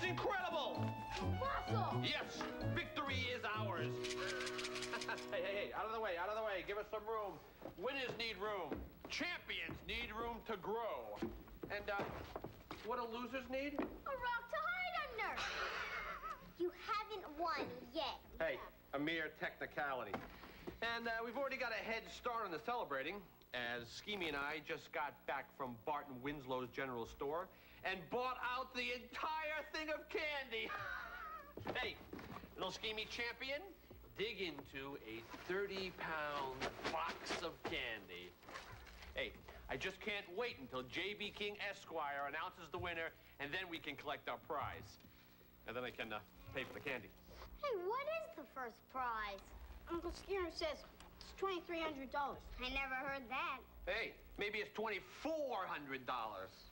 incredible! Fossil! Yes, victory is ours. Hey, out of the way, out of the way. Give us some room. Winners need room. Champions need room to grow. And, what do losers need? A rock to hide under! You haven't won yet. Hey, a mere technicality. And we've already got a head start on the celebrating, as Schemy and I just got back from Barton Winslow's General Store and bought out the entire thing of candy. Hey, little Schemy champion, dig into a 30-pound box of candy. Hey, I just can't wait until J.B. King Esquire announces the winner, and then we can collect our prize. And then I can pay for the candy. Hey, what is the first prize? Uncle Skinner says it's $2,300. I never heard that. Hey, maybe it's $2,400.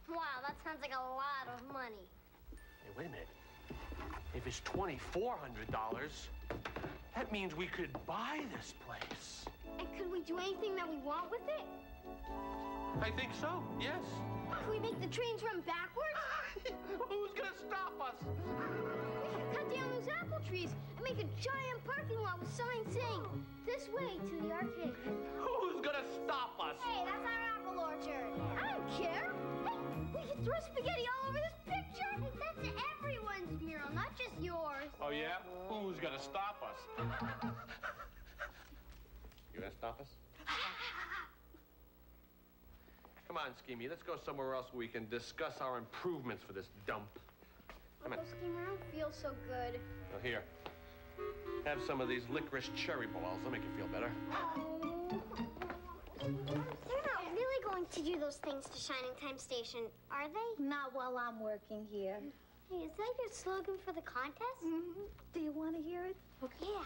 Wow, that sounds like a lot of money. Hey, wait a minute. If it's $2,400, that means we could buy this place. And could we do anything that we want with it? I think so, yes. Can we make the trains run backwards? Who's gonna stop us? We could cut down those apple trees and make a giant parking lot with signs saying, "This way to the arcade." Who's gonna stop us? Hey, that's our apple orchard. I don't care. Hey, we could throw spaghetti all over this picture. Hey, that's everyone's mural, not just yours. Oh, yeah? Who's gonna stop us? You gonna stop us? Come on, Schemy, let's go somewhere else where we can discuss our improvements for this dump. Come on. Uncle Skinner, I don't feel so good. Oh, here. Have some of these licorice cherry balls. They'll make you feel better. They're not really going to do those things to Shining Time Station, are they? Not while I'm working here. Hey, is that your slogan for the contest? Mm-hmm. Do you want to hear it? Okay. Yeah.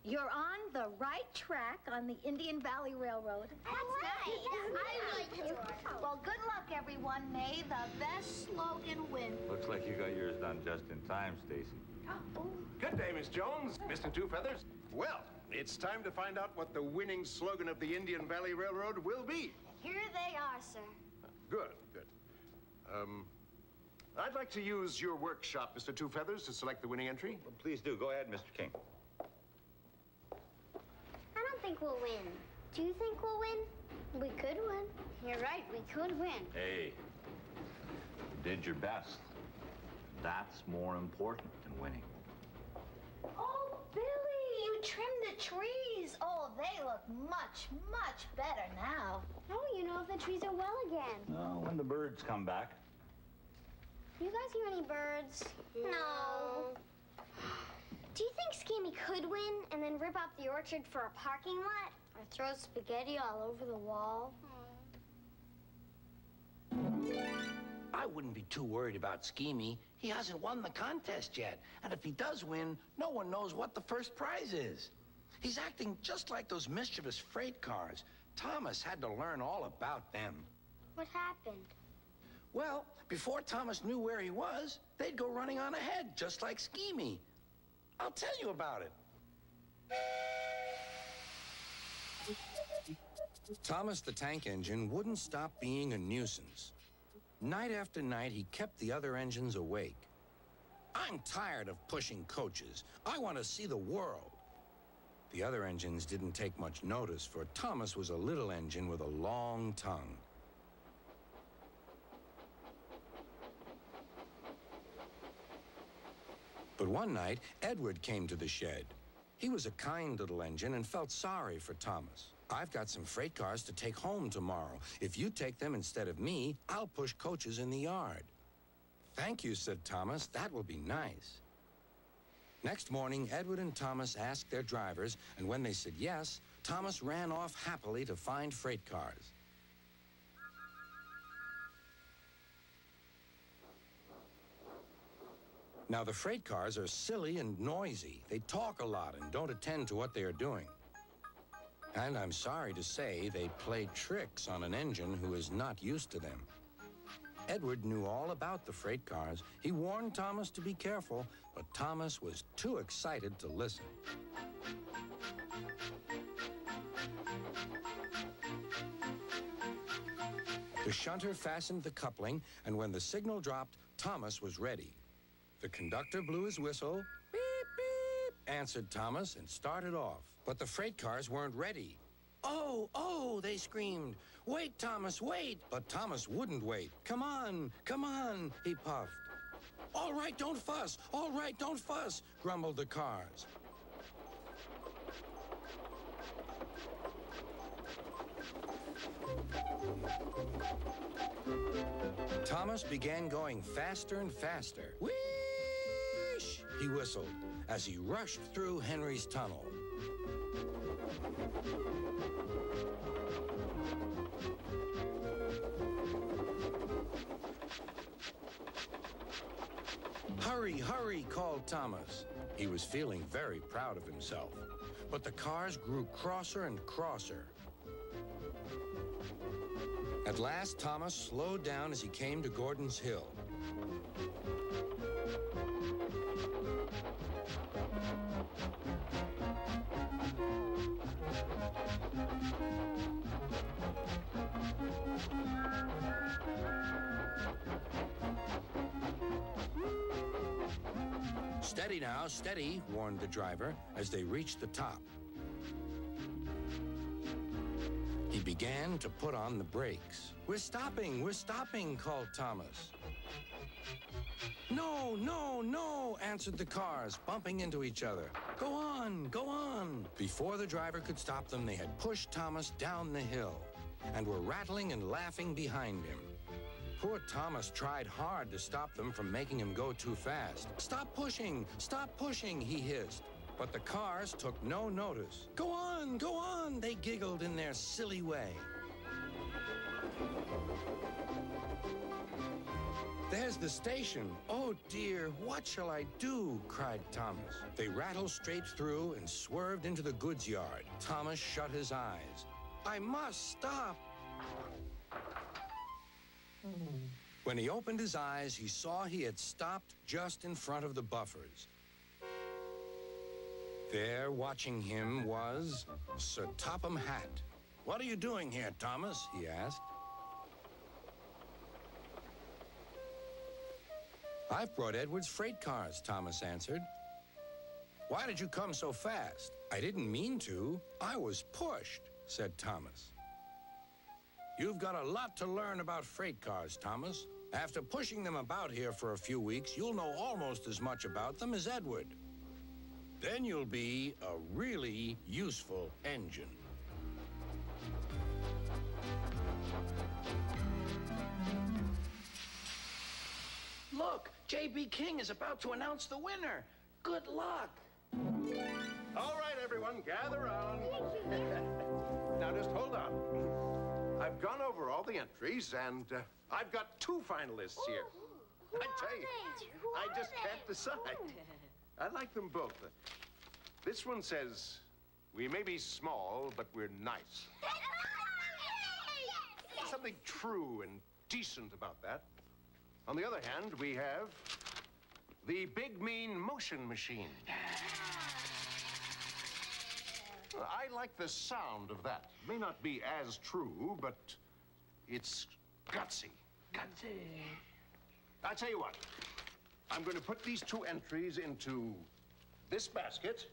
You're on the right track on the Indian Valley Railroad. That's right. I like yours. Well, good luck, everyone. May the best slogan win. Looks like you got yours done just in time, Stacy. Good day, Miss Jones, Mr. Two Feathers. Well, it's time to find out what the winning slogan of the Indian Valley Railroad will be. Here they are, sir. Good, good. I'd like to use your workshop, Mr. Two Feathers, to select the winning entry. Well, please do. Go ahead, Mr. King. I don't think we'll win. Do you think we'll win? We could win. You're right, we could win. Hey, you did your best. That's more important than winning. Oh, Billy, you trimmed the trees. Oh, they look much, much better now. How will you know if the trees are well again? Oh, when the birds come back. You guys hear any birds? No. Do you think Schemy could win and then rip out the orchard for a parking lot? Or throw spaghetti all over the wall? I wouldn't be too worried about Schemy. He hasn't won the contest yet. And if he does win, no one knows what the first prize is. He's acting just like those mischievous freight cars. Thomas had to learn all about them. What happened? Well, before Thomas knew where he was, they'd go running on ahead, just like Schemy. I'll tell you about it. Thomas the Tank Engine wouldn't stop being a nuisance. Night after night, he kept the other engines awake. I'm tired of pushing coaches. I want to see the world. The other engines didn't take much notice, for Thomas was a little engine with a long tongue. But one night, Edward came to the shed. He was a kind little engine and felt sorry for Thomas. I've got some freight cars to take home tomorrow. If you take them instead of me, I'll push coaches in the yard. Thank you, said Thomas. That will be nice. Next morning, Edward and Thomas asked their drivers, and when they said yes, Thomas ran off happily to find freight cars. Now, the freight cars are silly and noisy. They talk a lot and don't attend to what they are doing. And I'm sorry to say, they play tricks on an engine who is not used to them. Edward knew all about the freight cars. He warned Thomas to be careful, but Thomas was too excited to listen. The shunter fastened the coupling, and when the signal dropped, Thomas was ready. The conductor blew his whistle. Beep, beep, answered Thomas and started off. But the freight cars weren't ready. Oh, oh, they screamed. Wait, Thomas, wait. But Thomas wouldn't wait. Come on, he puffed. All right, don't fuss. All right, don't fuss, grumbled the cars. Thomas began going faster and faster. Whoosh! He whistled as he rushed through Henry's tunnel. Hurry, hurry, called Thomas. He was feeling very proud of himself. But the cars grew crosser and crosser. At last, Thomas slowed down as he came to Gordon's Hill. Steady now, steady, warned the driver as they reached the top. He began to put on the brakes. We're stopping, called Thomas. No, no, no, answered the cars, bumping into each other. Go on, go on. Before the driver could stop them, they had pushed Thomas down the hill and were rattling and laughing behind him. Poor Thomas tried hard to stop them from making him go too fast. Stop pushing, he hissed. But the cars took no notice. Go on, they giggled in their silly way. There's the station. Oh dear, what shall I do? Cried Thomas. They rattled straight through and swerved into the goods yard. Thomas shut his eyes. I must stop. When he opened his eyes, he saw he had stopped just in front of the buffers. There, watching him, was Sir Topham Hatt. What are you doing here, Thomas? He asked. I've brought Edward's freight cars, Thomas answered. Why did you come so fast? I didn't mean to. I was pushed, said Thomas. You've got a lot to learn about freight cars, Thomas. After pushing them about here for a few weeks, you'll know almost as much about them as Edward. Then you'll be a really useful engine. Look, J.B. King is about to announce the winner. Good luck. All right, everyone, gather around. Now, just hold on. I've gone over all the entries, and I've got 2 finalists here. I tell you, I just can't decide. I like them both. This one says, we may be small, but we're nice. There's something true and decent about that. On the other hand, we have the big, mean motion machine. I like the sound of that. It may not be as true, but it's gutsy. Gutsy. I'll tell you what. I'm going to put these 2 entries into this basket,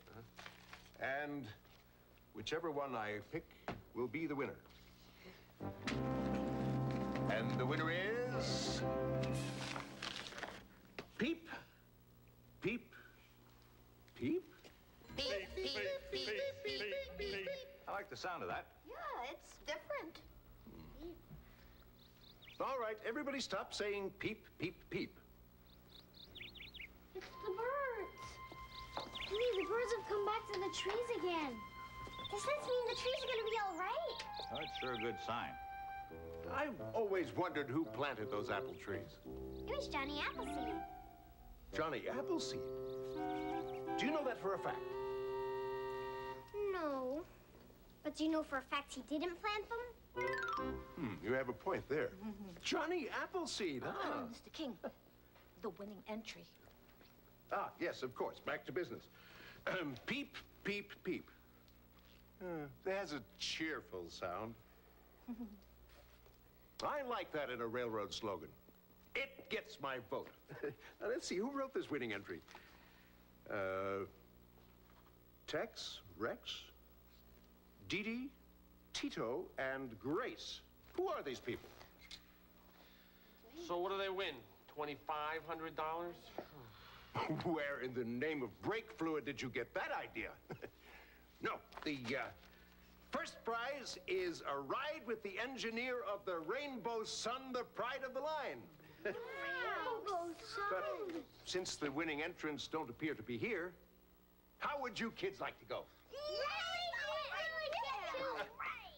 and whichever one I pick will be the winner. And the winner is... Peep, peep, peep. Beep, beep, beep, beep, beep. I like the sound of that. Yeah, it's different. All right, everybody stop saying peep, peep, peep. It's the birds. Billy, the birds have come back to the trees again. Does this mean the trees are going to be all right? Oh, it's sure a good sign. I've always wondered who planted those apple trees. It was Johnny Appleseed. Johnny Appleseed? Do you know that for a fact? No. But do you know for a fact he didn't plant them? You have a point there. Johnny Appleseed, huh? Mr. King, the winning entry. Ah, yes, of course. Back to business. Peep, peep, peep. That has a cheerful sound. I like that in a railroad slogan. It gets my vote. Now, let's see, who wrote this winning entry? Tex, Rex, Dee Dee, Tito, and Grace. Who are these people? So what do they win? $2,500? Where in the name of brake fluid did you get that idea? No, the first prize is a ride with the engineer of the Rainbow Sun, the pride of the line. Rainbow Sun. But since the winning entrants don't appear to be here, how would you kids like to go?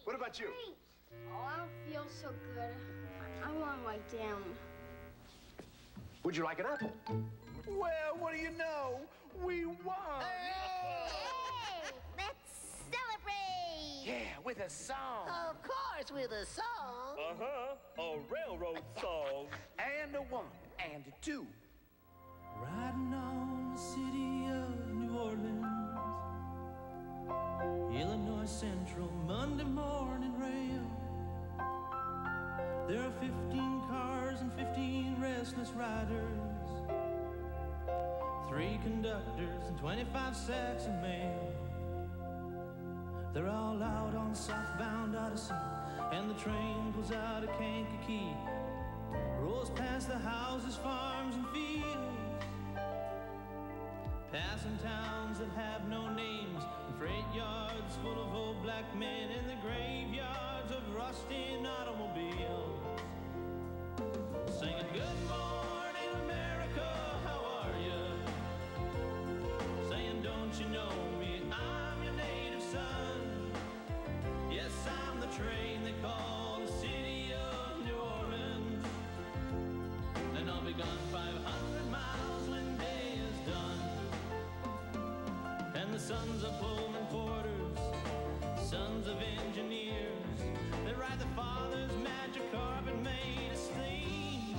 What about you? Oh, I don't feel so good. I want to lie down. Would you like an apple? Well, what do you know? We won! Hey, let's celebrate! Yeah, with a song. Of course, with a song. Uh-huh, a railroad song. And a 1 and a 2. Riding on the city of New Orleans, Illinois Central, Monday morning rail. There are 15 cars and 15 restless riders, 3 conductors and 25 sacks of mail. They're all out on southbound Odyssey, and the train pulls out of Kankakee, rolls past the houses, farms, and fields, passing towns that have no names, and freight yards full of old black men, and the graveyards of rusting automobiles, singing good morning America, how are you? Saying don't you know me, I'm your native son. Yes, I'm the train they call the city of New Orleans, and I'll be gone 500 miles when day is done. And the sons of Pullman porters, sons of engineers, they ride the father's magic carpet made of steam,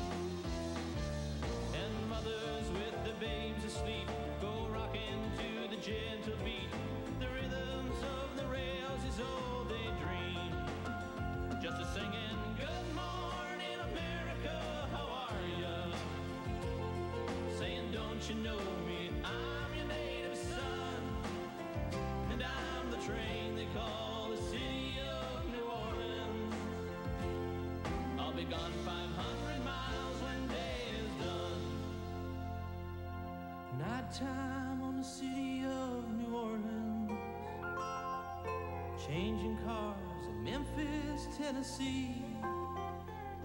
and mothers with their babes asleep go rocking to the gentle beat. The rhythms of the rails is all they dream, just a singing good morning America, how are ya? Saying don't you know me, I'm your native son, and I'm the train they call the city of New Orleans. I'll be gone 500 miles when day is done. Nighttime on the city of New Orleans, changing cars in Memphis, Tennessee.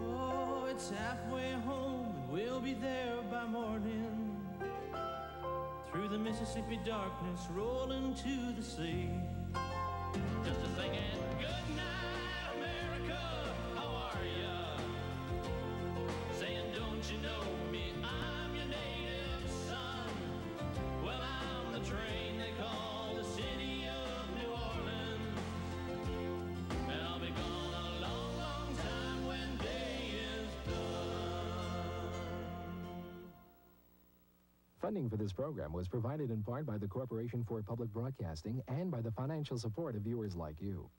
Oh, it's halfway home and we'll be there by morning, through the Mississippi darkness rolling to the sea. Just a singing good night America, how are ya? Saying don't you know me, I'm your native son. Well, I'm the train they call the city of New Orleans, and I'll be gone a long, long time when day is done. Funding for this program was provided in part by the Corporation for Public Broadcasting and by the financial support of viewers like you.